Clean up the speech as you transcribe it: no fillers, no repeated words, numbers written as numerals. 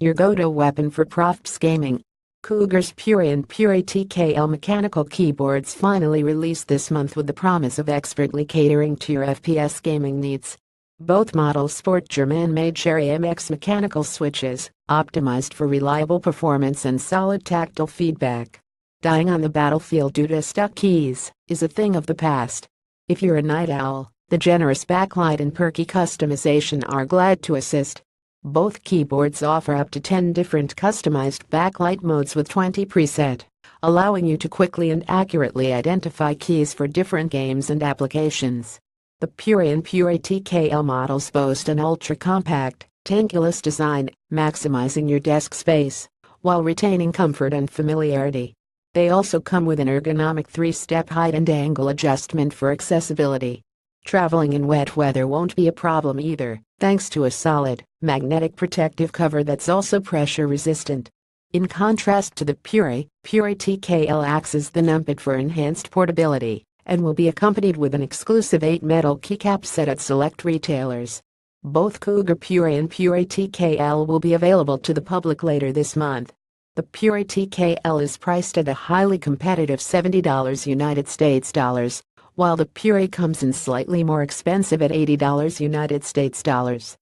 your go-to weapon for proFPS gaming. Cougar's PURI and PURI TKL mechanical keyboards finally released this month with the promise of expertly catering to your FPS gaming needs. Both models sport German-made Cherry MX mechanical switches, optimized for reliable performance and solid tactile feedback. Dying on the battlefield due to stuck keys is a thing of the past. If you're a night owl, the generous backlight and perky customization are glad to assist. Both keyboards offer up to 10 different customized backlight modes with 20 preset, allowing you to quickly and accurately identify keys for different games and applications. The PURI and PURI TKL models boast an ultra-compact, tankless design, maximizing your desk space while retaining comfort and familiarity. They also come with an ergonomic 3-step height and angle adjustment for accessibility. Traveling in wet weather won't be a problem either, thanks to a solid, magnetic protective cover that's also pressure resistant. In contrast to the PURI TKL acts as the numpad for enhanced portability and will be accompanied with an exclusive 8-metal keycap set at select retailers. Both Cougar PURI and PURI TKL will be available to the public later this month. The PURI TKL is priced at a highly competitive $70 United States dollars, while the PURI comes in slightly more expensive at $80 United States dollars.